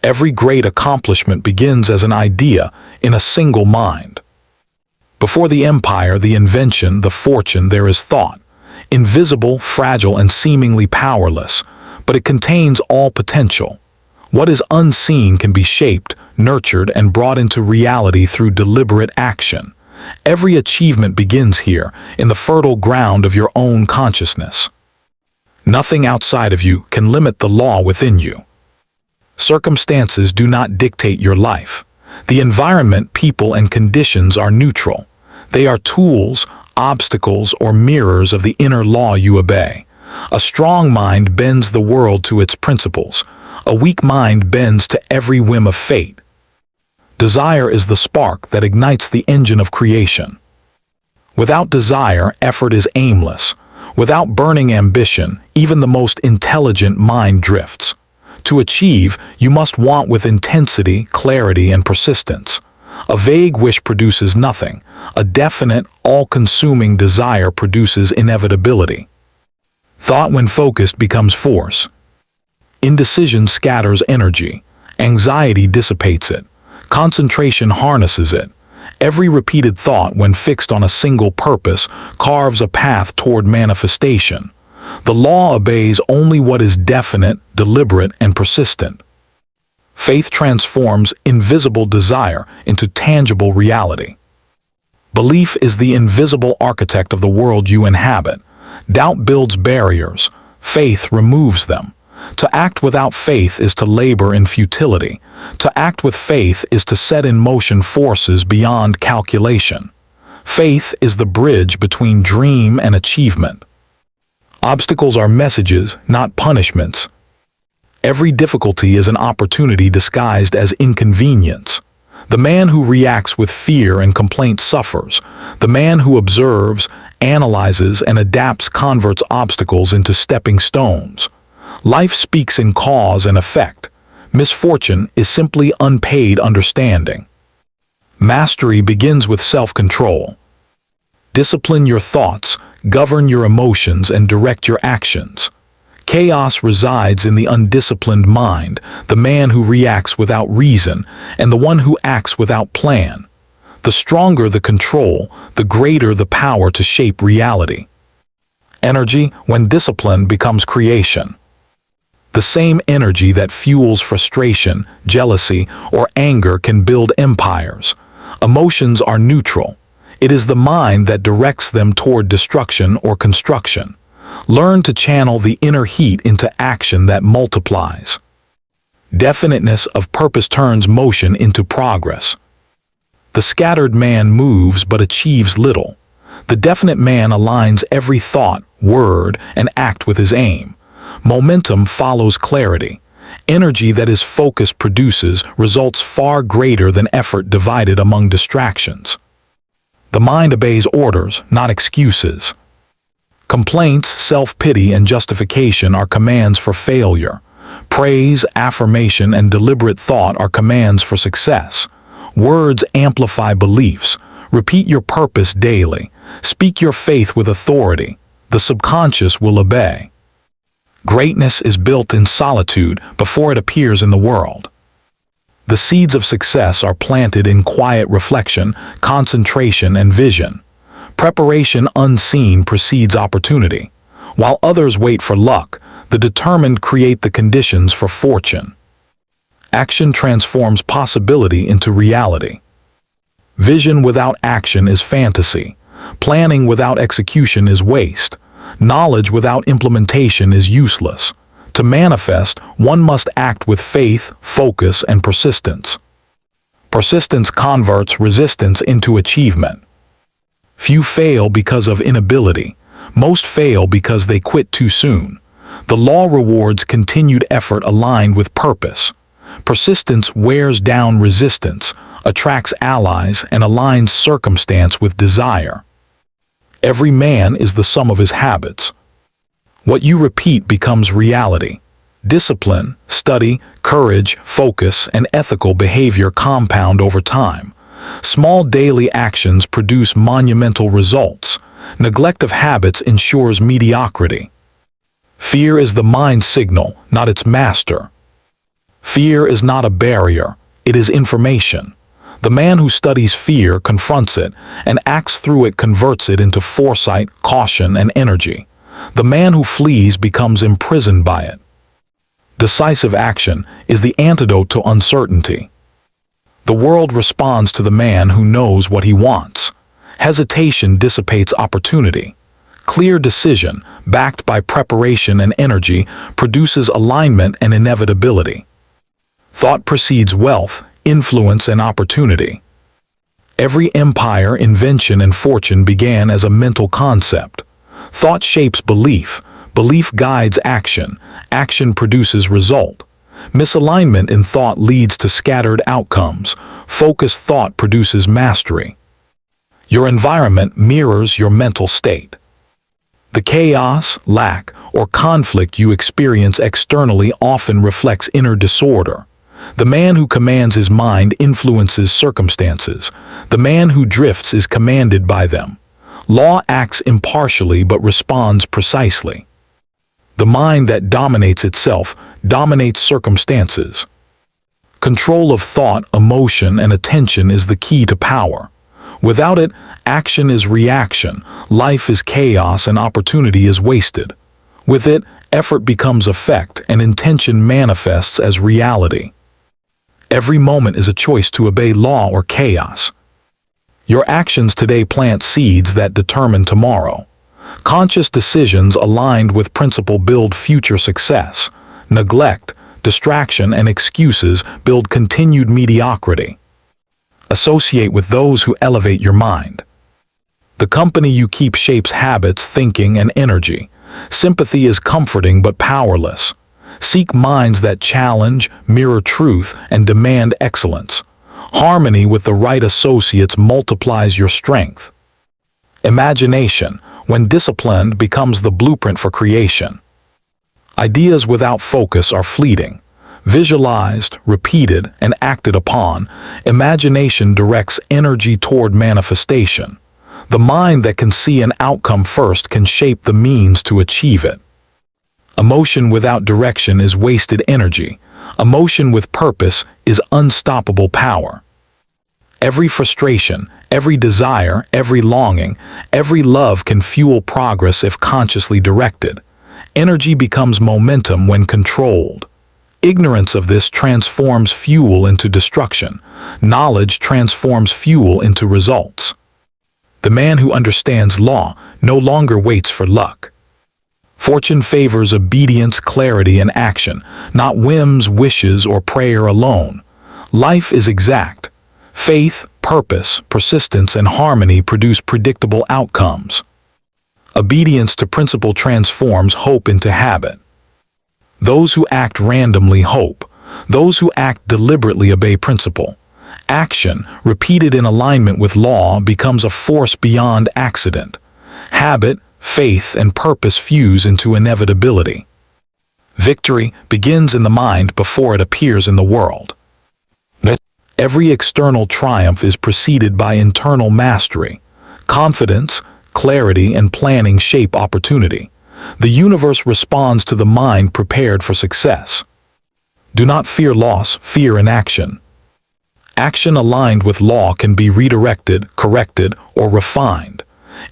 Every great accomplishment begins as an idea in a single mind. Before the empire, the invention, the fortune, there is thought. Invisible, fragile, and seemingly powerless, but it contains all potential. What is unseen can be shaped, nurtured, and brought into reality through deliberate action. Every achievement begins here, in the fertile ground of your own consciousness. Nothing outside of you can limit the law within you. Circumstances do not dictate your life. The environment, people, and conditions are neutral. They are tools, obstacles, or mirrors of the inner law you obey. A strong mind bends the world to its principles. A weak mind bends to every whim of fate. Desire is the spark that ignites the engine of creation. Without desire, effort is aimless. Without burning ambition, even the most intelligent mind drifts. To achieve, you must want with intensity, clarity, and persistence. A vague wish produces nothing. A definite, all-consuming desire produces inevitability. Thought, when focused, becomes force. Indecision scatters energy. Anxiety dissipates it. Concentration harnesses it. Every repeated thought, when fixed on a single purpose, carves a path toward manifestation. The law obeys only what is definite, deliberate, and persistent. Faith transforms invisible desire into tangible reality. Belief is the invisible architect of the world you inhabit. Doubt builds barriers. Faith removes them. To act without faith is to labor in futility. To act with faith is to set in motion forces beyond calculation. Faith is the bridge between dream and achievement. Obstacles are messages, not punishments. Every difficulty is an opportunity disguised as inconvenience. The man who reacts with fear and complaint suffers. The man who observes, analyzes, and adapts converts obstacles into stepping stones. Life speaks in cause and effect. Misfortune is simply unpaid understanding. Mastery begins with self-control. Discipline your thoughts, govern your emotions, and direct your actions. Chaos resides in the undisciplined mind, the man who reacts without reason, and the one who acts without plan. The stronger the control, the greater the power to shape reality. Energy, when disciplined, becomes creation. The same energy that fuels frustration, jealousy, or anger can build empires. Emotions are neutral. It is the mind that directs them toward destruction or construction. Learn to channel the inner heat into action that multiplies. Definiteness of purpose turns motion into progress. The scattered man moves but achieves little. The definite man aligns every thought, word, and act with his aim. Momentum follows clarity. Energy that is focused produces results far greater than effort divided among distractions. The mind obeys orders, not excuses. Complaints, self-pity, and justification are commands for failure. Praise, affirmation, and deliberate thought are commands for success. Words amplify beliefs. Repeat your purpose daily. Speak your faith with authority. The subconscious will obey. Greatness is built in solitude before it appears in the world. The seeds of success are planted in quiet reflection, concentration, and vision. Preparation unseen precedes opportunity. While others wait for luck, the determined create the conditions for fortune. Action transforms possibility into reality. Vision without action is fantasy. Planning without execution is waste. Knowledge without implementation is useless. To manifest, one must act with faith, focus, and persistence. Persistence converts resistance into achievement. Few fail because of inability. Most fail because they quit too soon. The law rewards continued effort aligned with purpose. Persistence wears down resistance, attracts allies, and aligns circumstance with desire. Every man is the sum of his habits. What you repeat becomes reality. Discipline, study, courage, focus, and ethical behavior compound over time. Small daily actions produce monumental results. Neglect of habits ensures mediocrity. Fear is the mind's signal, not its master. Fear is not a barrier, it is information. The man who studies fear confronts it, and acts through it converts it into foresight, caution, and energy. The man who flees becomes imprisoned by it. Decisive action is the antidote to uncertainty. The world responds to the man who knows what he wants. Hesitation dissipates opportunity. Clear decision, backed by preparation and energy, produces alignment and inevitability. Thought precedes wealth, influence, and opportunity. Every empire, invention, and fortune began as a mental concept. Thought shapes belief, belief guides action, action produces result. Misalignment in thought leads to scattered outcomes. Focused thought produces mastery. Your environment mirrors your mental state. The chaos, lack, or conflict you experience externally often reflects inner disorder. The man who commands his mind influences circumstances. The man who drifts is commanded by them. Law acts impartially but responds precisely. The mind that dominates itself dominates circumstances. Control of thought, emotion, and attention is the key to power. Without it, action is reaction, life is chaos, and opportunity is wasted. With it, effort becomes effect, and intention manifests as reality. Every moment is a choice to obey law or chaos. Your actions today plant seeds that determine tomorrow. Conscious decisions aligned with principle build future success. Neglect, distraction, and excuses build continued mediocrity. Associate with those who elevate your mind. The company you keep shapes habits, thinking, and energy. Sympathy is comforting but powerless. Seek minds that challenge, mirror truth, and demand excellence. Harmony with the right associates multiplies your strength. Imagination, when disciplined, becomes the blueprint for creation. Ideas without focus are fleeting. Visualized, repeated, and acted upon, imagination directs energy toward manifestation. The mind that can see an outcome first can shape the means to achieve it. Emotion without direction is wasted energy. Emotion with purpose is unstoppable power. Every frustration, every desire, every longing, every love can fuel progress if consciously directed. Energy becomes momentum when controlled. Ignorance of this transforms fuel into destruction. Knowledge transforms fuel into results. The man who understands law no longer waits for luck. Fortune favors obedience, clarity, and action, not whims, wishes, or prayer alone. Life is exact. Faith, purpose, persistence, and harmony produce predictable outcomes. Obedience to principle transforms hope into habit. Those who act randomly hope. Those who act deliberately obey principle. Action, repeated in alignment with law, becomes a force beyond accident. Habit, faith, and purpose fuse into inevitability. Victory begins in the mind before it appears in the world. Every external triumph is preceded by internal mastery. Confidence, clarity, and planning shape opportunity. The universe responds to the mind prepared for success. Do not fear loss, fear inaction. Action aligned with law can be redirected, corrected, or refined.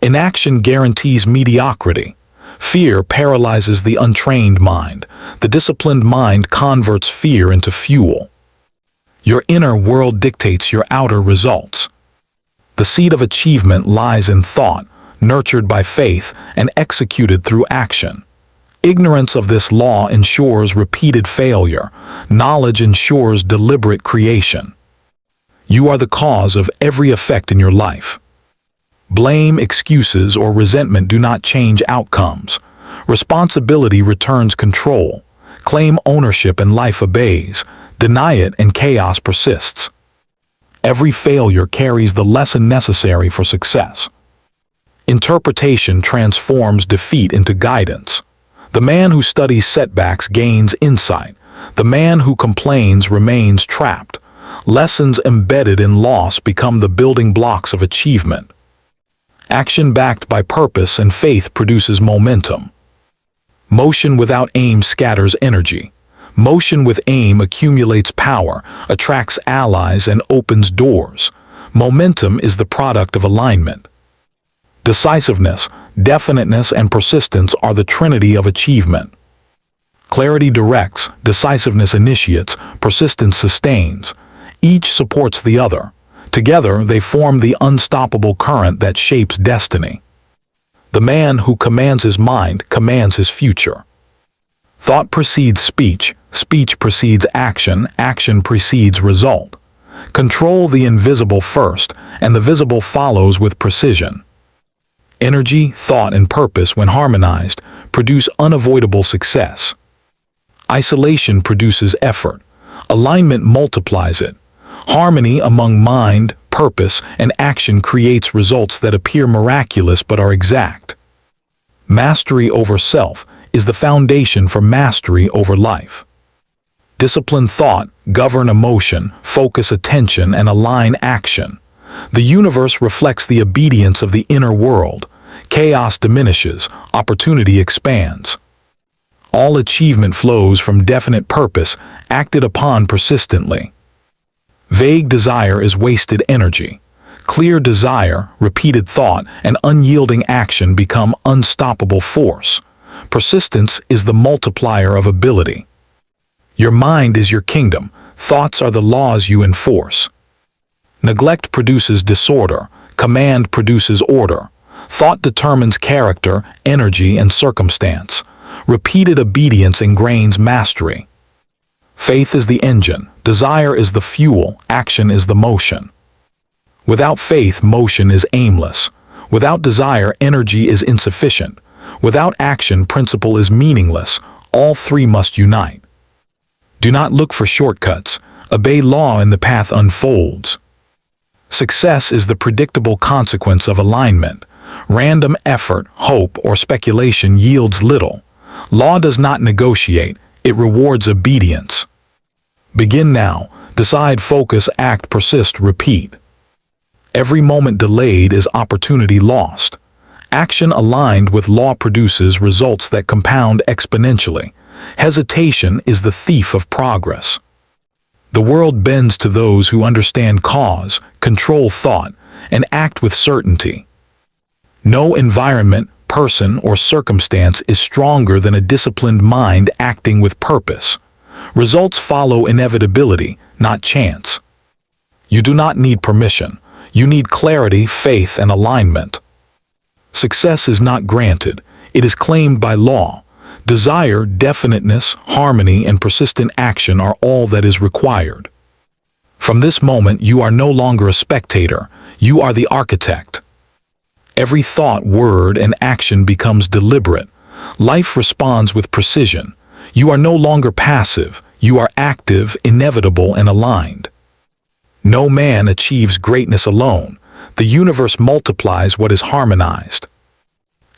Inaction guarantees mediocrity. Fear paralyzes the untrained mind. The disciplined mind converts fear into fuel. Your inner world dictates your outer results. The seed of achievement lies in thought, nurtured by faith and executed through action. Ignorance of this law ensures repeated failure. Knowledge ensures deliberate creation. You are the cause of every effect in your life. Blame, excuses, or resentment do not change outcomes. Responsibility returns control. Claim ownership and life obeys. Deny it and chaos persists. Every failure carries the lesson necessary for success. Interpretation transforms defeat into guidance. The man who studies setbacks gains insight. The man who complains remains trapped. Lessons embedded in loss become the building blocks of achievement. Action backed by purpose and faith produces momentum. Motion without aim scatters energy. Motion with aim accumulates power, attracts allies, and opens doors. Momentum is the product of alignment. Decisiveness, definiteness, and persistence are the trinity of achievement. Clarity directs, decisiveness initiates, persistence sustains. Each supports the other. Together, they form the unstoppable current that shapes destiny. The man who commands his mind commands his future. Thought precedes speech, speech precedes action, action precedes result. Control the invisible first, and the visible follows with precision. Energy, thought, and purpose, when harmonized, produce unavoidable success. Isolation produces effort. Alignment multiplies it. Harmony among mind, purpose, and action creates results that appear miraculous but are exact. Mastery over self is the foundation for mastery over life. Discipline thought, govern emotion, focus attention, and align action. The universe reflects the obedience of the inner world. Chaos diminishes, opportunity expands. All achievement flows from definite purpose, acted upon persistently. Vague desire is wasted energy. Clear desire, repeated thought, and unyielding action become unstoppable force. Persistence is the multiplier of ability. Your mind is your kingdom. Thoughts are the laws you enforce. Neglect produces disorder. Command produces order. Thought determines character, energy, and circumstance. Repeated obedience ingrains mastery. Faith is the engine. Desire is the fuel. Action is the motion. Without faith, motion is aimless. Without desire, energy is insufficient. Without action, principle is meaningless. All three must unite. Do not look for shortcuts. Obey law and the path unfolds. Success is the predictable consequence of alignment. Random effort, hope, or speculation yields little. Law does not negotiate. It rewards obedience. Begin now. Decide, focus, act, persist, repeat. Every moment delayed is opportunity lost. Action aligned with law produces results that compound exponentially. Hesitation is the thief of progress. The world bends to those who understand cause, control thought, and act with certainty. No environment, person, or circumstance is stronger than a disciplined mind acting with purpose. Results follow inevitability, not chance. You do not need permission. You need clarity, faith, and alignment. Success is not granted. It is claimed by law. Desire, definiteness, harmony, and persistent action are all that is required. From this moment, you are no longer a spectator. You are the architect. Every thought, word, and action becomes deliberate. Life responds with precision. You are no longer passive. You are active, inevitable, and aligned. No man achieves greatness alone. The universe multiplies what is harmonized.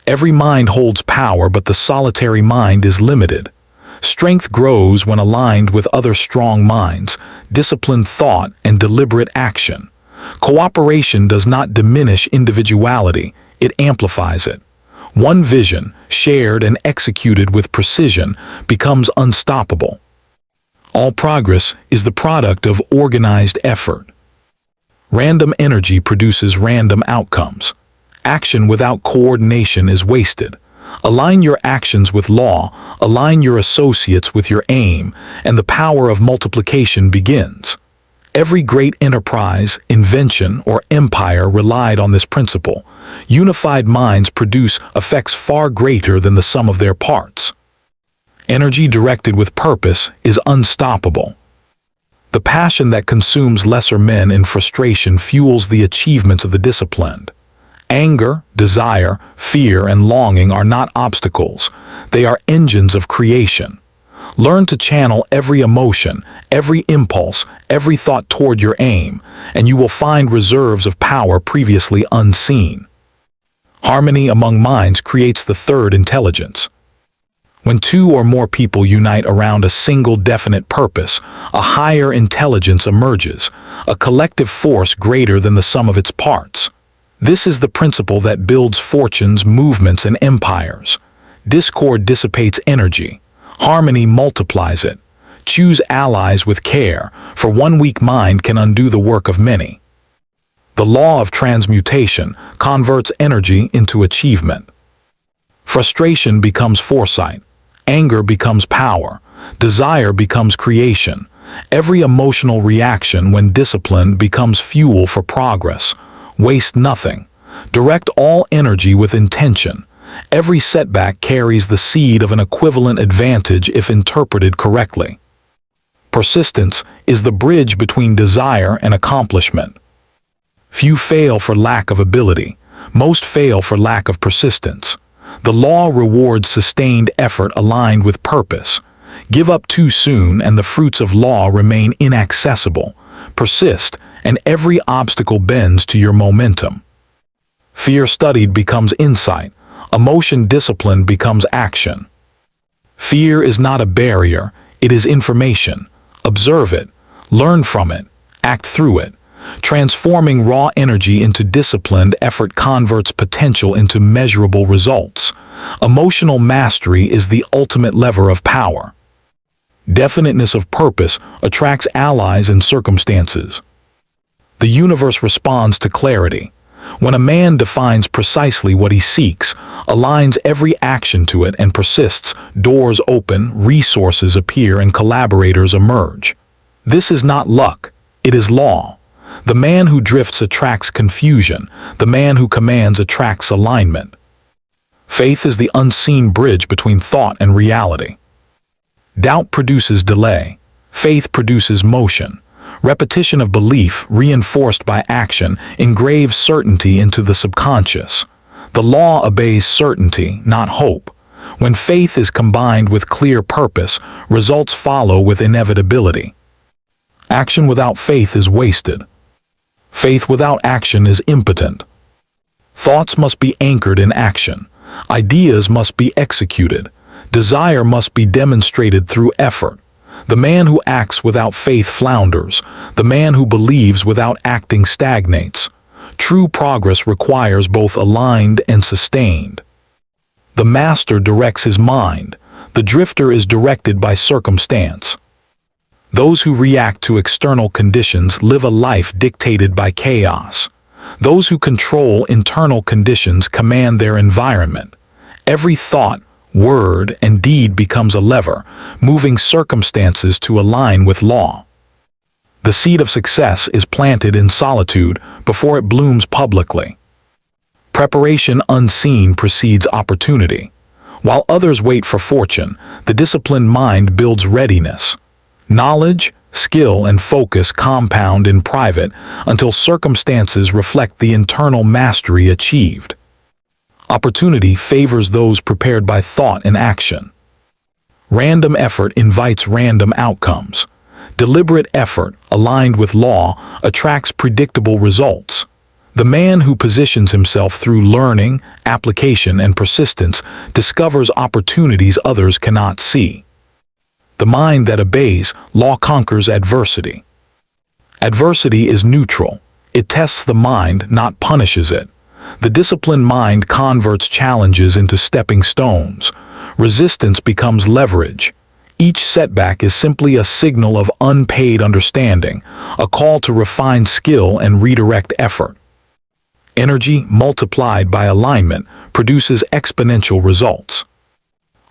Every mind holds power, but the solitary mind is limited. Strength grows when aligned with other strong minds, disciplined thought, and deliberate action. Cooperation does not diminish individuality, it amplifies it. One vision, shared and executed with precision, becomes unstoppable. All progress is the product of organized effort. Random energy produces random outcomes. Action without coordination is wasted. Align your actions with law, align your associates with your aim, and the power of multiplication begins. Every great enterprise, invention, or empire relied on this principle. Unified minds produce effects far greater than the sum of their parts. Energy directed with purpose is unstoppable. The passion that consumes lesser men in frustration fuels the achievements of the disciplined. Anger, desire, fear, and longing are not obstacles. They are engines of creation. Learn to channel every emotion, every impulse, every thought toward your aim, and you will find reserves of power previously unseen. Harmony among minds creates the third intelligence. When two or more people unite around a single definite purpose, a higher intelligence emerges, a collective force greater than the sum of its parts. This is the principle that builds fortunes, movements, and empires. Discord dissipates energy. Harmony multiplies it. Choose allies with care, for one weak mind can undo the work of many. The law of transmutation converts energy into achievement. Frustration becomes foresight. Anger becomes power. Desire becomes creation. Every emotional reaction, when disciplined, becomes fuel for progress. Waste nothing. Direct all energy with intention. Every setback carries the seed of an equivalent advantage if interpreted correctly. Persistence is the bridge between desire and accomplishment. Few fail for lack of ability. Most fail for lack of persistence. The law rewards sustained effort aligned with purpose. Give up too soon and the fruits of law remain inaccessible. Persist, and every obstacle bends to your momentum. Fear studied becomes insight. Emotion disciplined becomes action. Fear is not a barrier, it is information. Observe it, learn from it, act through it. Transforming raw energy into disciplined effort converts potential into measurable results. Emotional mastery is the ultimate lever of power. Definiteness of purpose attracts allies and circumstances. The universe responds to clarity. When a man defines precisely what he seeks, aligns every action to it, and persists, doors open, resources appear, and collaborators emerge. This is not luck, it is law. The man who drifts attracts confusion. The man who commands attracts alignment. Faith is the unseen bridge between thought and reality. Doubt produces delay. Faith produces motion. Repetition of belief, reinforced by action, engraves certainty into the subconscious. The law obeys certainty, not hope. When faith is combined with clear purpose, results follow with inevitability. Action without faith is wasted. Faith without action is impotent. Thoughts must be anchored in action. Ideas must be executed. Desire must be demonstrated through effort. The man who acts without faith flounders. The man who believes without acting stagnates. True progress requires both aligned and sustained. The master directs his mind. The drifter is directed by circumstance. Those who react to external conditions live a life dictated by chaos. Those who control internal conditions command their environment. Every thought, word, and deed becomes a lever, moving circumstances to align with law. The seed of success is planted in solitude before it blooms publicly. Preparation unseen precedes opportunity. While others wait for fortune, the disciplined mind builds readiness. Knowledge, skill, and focus compound in private until circumstances reflect the internal mastery achieved. Opportunity favors those prepared by thought and action. Random effort invites random outcomes. Deliberate effort, aligned with law, attracts predictable results. The man who positions himself through learning, application, and persistence discovers opportunities others cannot see. The mind that obeys law conquers adversity. Adversity is neutral. It tests the mind, not punishes it. The disciplined mind converts challenges into stepping stones. Resistance becomes leverage. Each setback is simply a signal of unpaid understanding, a call to refine skill and redirect effort. Energy multiplied by alignment produces exponential results.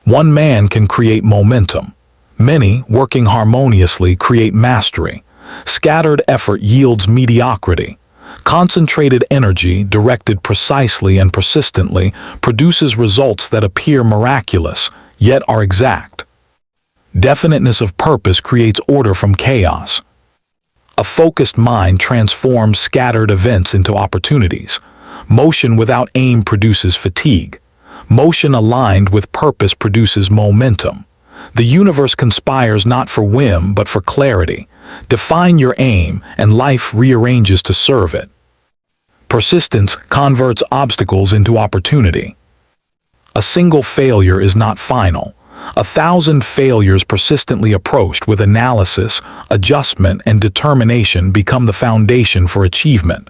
One man can create momentum. Many, working harmoniously, create mastery. Scattered effort yields mediocrity. Concentrated energy, directed precisely and persistently, produces results that appear miraculous, yet are exact. Definiteness of purpose creates order from chaos. A focused mind transforms scattered events into opportunities. Motion without aim produces fatigue. Motion aligned with purpose produces momentum. The universe conspires not for whim but for clarity. Define your aim, and life rearranges to serve it. Persistence converts obstacles into opportunity. A single failure is not final. 1,000 failures persistently approached with analysis, adjustment, and determination become the foundation for achievement.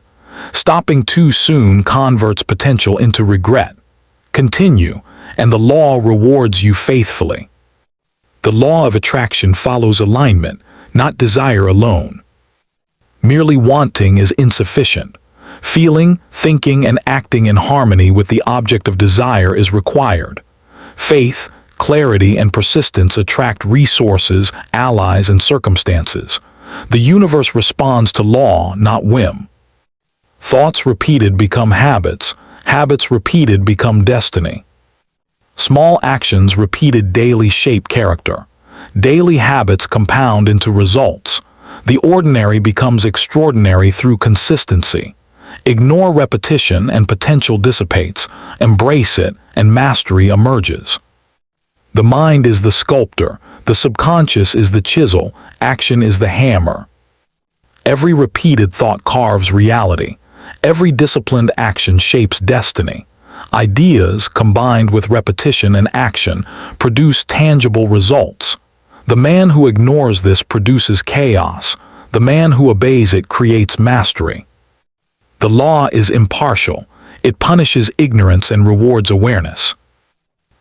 Stopping too soon converts potential into regret. Continue, and the law rewards you faithfully. The law of attraction follows alignment, not desire alone. Merely wanting is insufficient. Feeling, thinking, and acting in harmony with the object of desire is required. Faith, clarity, and persistence attract resources, allies, and circumstances. The universe responds to law, not whim. Thoughts repeated become habits. Habits repeated become destiny. Small actions repeated daily shape character. Daily habits compound into results. The ordinary becomes extraordinary through consistency. Ignore repetition and potential dissipates. Embrace it and mastery emerges. The mind is the sculptor. The subconscious is the chisel. Action is the hammer. Every repeated thought carves reality. Every disciplined action shapes destiny. Ideas, combined with repetition and action, produce tangible results. The man who ignores this produces chaos. The man who obeys it creates mastery. The law is impartial. It punishes ignorance and rewards awareness.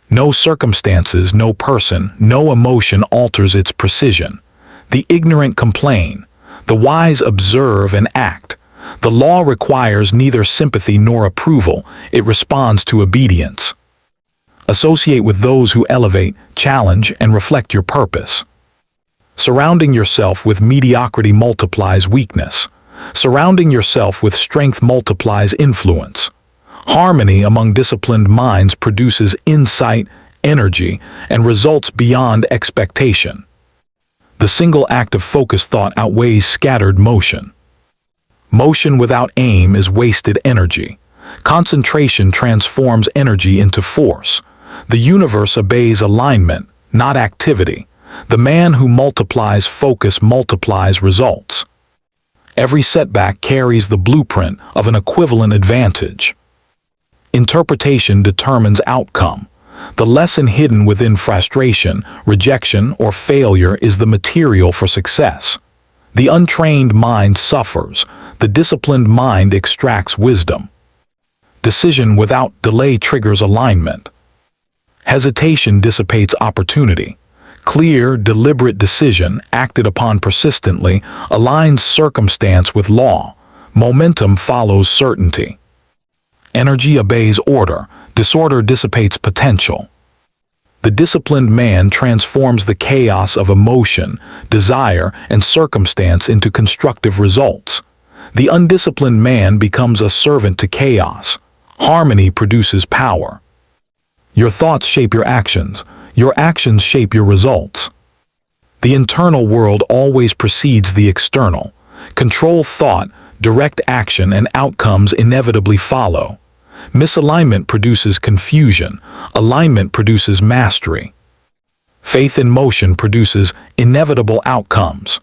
No circumstances, no person, no emotion alters its precision. The ignorant complain. The wise observe and act. The law requires neither sympathy nor approval. It responds to obedience. Associate with those who elevate, challenge, and reflect your purpose. Surrounding yourself with mediocrity multiplies weakness. Surrounding yourself with strength multiplies influence. Harmony among disciplined minds produces insight, energy, and results beyond expectation. The single act of focused thought outweighs scattered motion. Motion without aim is wasted energy. Concentration transforms energy into force. The universe obeys alignment, not activity. The man who multiplies focus multiplies results. Every setback carries the blueprint of an equivalent advantage. Interpretation determines outcome. The lesson hidden within frustration, rejection, or failure is the material for success. The untrained mind suffers. The disciplined mind extracts wisdom. Decision without delay triggers alignment. Hesitation dissipates opportunity. Clear, deliberate decision, acted upon persistently, aligns circumstance with law. Momentum follows certainty. Energy obeys order. Disorder dissipates potential. The disciplined man transforms the chaos of emotion, desire, and circumstance into constructive results. The undisciplined man becomes a servant to chaos. Harmony produces power. Your thoughts shape your actions. Your actions shape your results. The internal world always precedes the external. Control thought, direct action, and outcomes inevitably follow. Misalignment produces confusion. Alignment produces mastery. Faith in motion produces inevitable outcomes.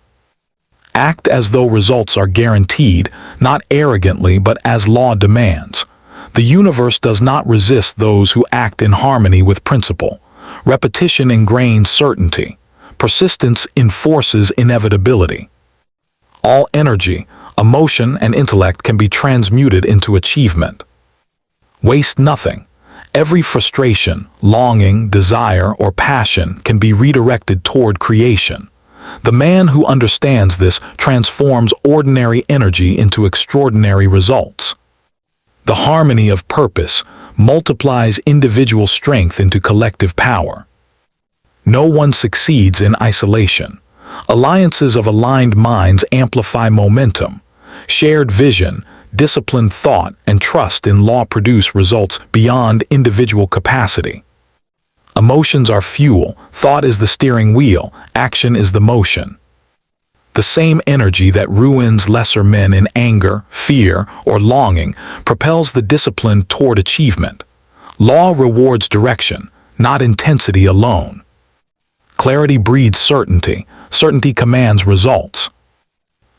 Act as though results are guaranteed, not arrogantly but as law demands. The universe does not resist those who act in harmony with principle. Repetition ingrains certainty. Persistence enforces inevitability. All energy, emotion, and intellect can be transmuted into achievement. Waste nothing. Every frustration, longing, desire, or passion can be redirected toward creation. The man who understands this transforms ordinary energy into extraordinary results. The harmony of purpose multiplies individual strength into collective power. No one succeeds in isolation. Alliances of aligned minds amplify momentum. Shared vision, disciplined thought, and trust in law produce results beyond individual capacity. Emotions are fuel, thought is the steering wheel, action is the motion. The same energy that ruins lesser men in anger, fear, or longing propels the disciplined toward achievement. Law rewards direction, not intensity alone. Clarity breeds certainty. Certainty commands results.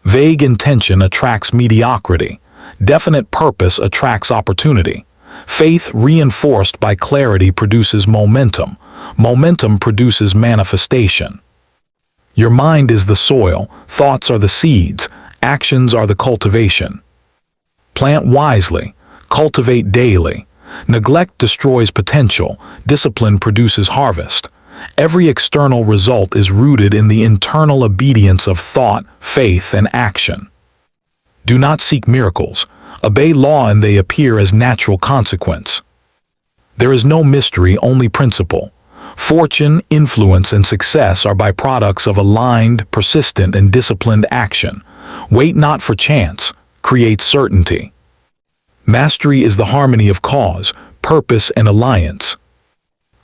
Vague intention attracts mediocrity. Definite purpose attracts opportunity. Faith reinforced by clarity produces momentum. Momentum produces manifestation. Your mind is the soil, thoughts are the seeds, actions are the cultivation. Plant wisely, cultivate daily. Neglect destroys potential, discipline produces harvest. Every external result is rooted in the internal obedience of thought, faith, and action. Do not seek miracles. Obey law and they appear as natural consequence. There is no mystery, only principle. Fortune, influence, and success are byproducts of aligned, persistent, and disciplined action. Wait not for chance, create certainty. Mastery is the harmony of cause, purpose, and alliance.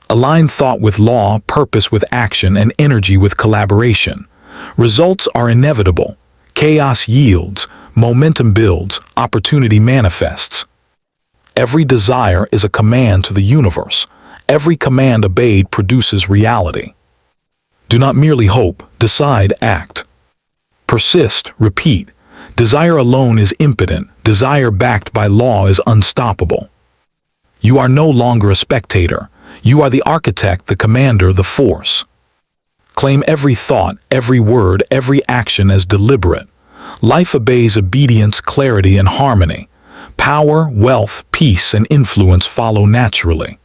Align thought with law, purpose with action, and energy with collaboration. Results are inevitable. Chaos yields, momentum builds, opportunity manifests. Every desire is a command to the universe. Every command obeyed produces reality. Do not merely hope, decide, act. Persist, repeat. Desire alone is impotent. Desire backed by law is unstoppable. You are no longer a spectator. You are the architect, the commander, the force. Claim every thought, every word, every action as deliberate. Life obeys obedience, clarity, and harmony. Power, wealth, peace, and influence follow naturally.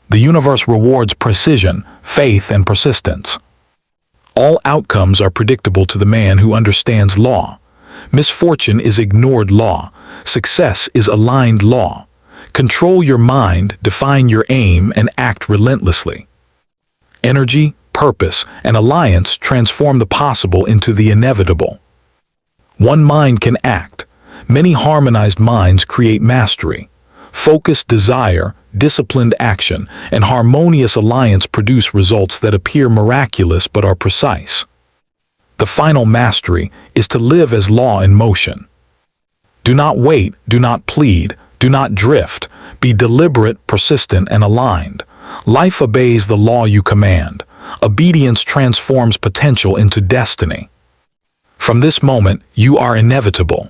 The universe rewards precision, faith, and persistence. All outcomes are predictable to the man who understands law. Misfortune is ignored law. Success is aligned law. Control your mind, define your aim, and act relentlessly. Energy, purpose, and alliance transform the possible into the inevitable. One mind can act. Many harmonized minds create mastery. Focused desire, disciplined action, and harmonious alliance produce results that appear miraculous but are precise. The final mastery is to live as law in motion. Do not wait, do not plead, do not drift. Be deliberate, persistent, and aligned. Life obeys the law you command. Obedience transforms potential into destiny. From this moment, you are inevitable.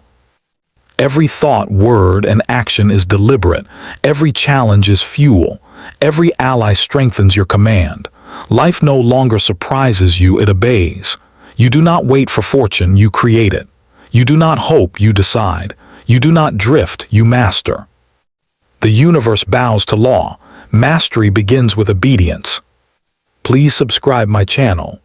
Every thought, word, and action is deliberate. Every challenge is fuel. Every ally strengthens your command. Life no longer surprises you, it obeys. You do not wait for fortune, you create it. You do not hope, you decide. You do not drift, you master. The universe bows to law. Mastery begins with obedience. Please subscribe my channel.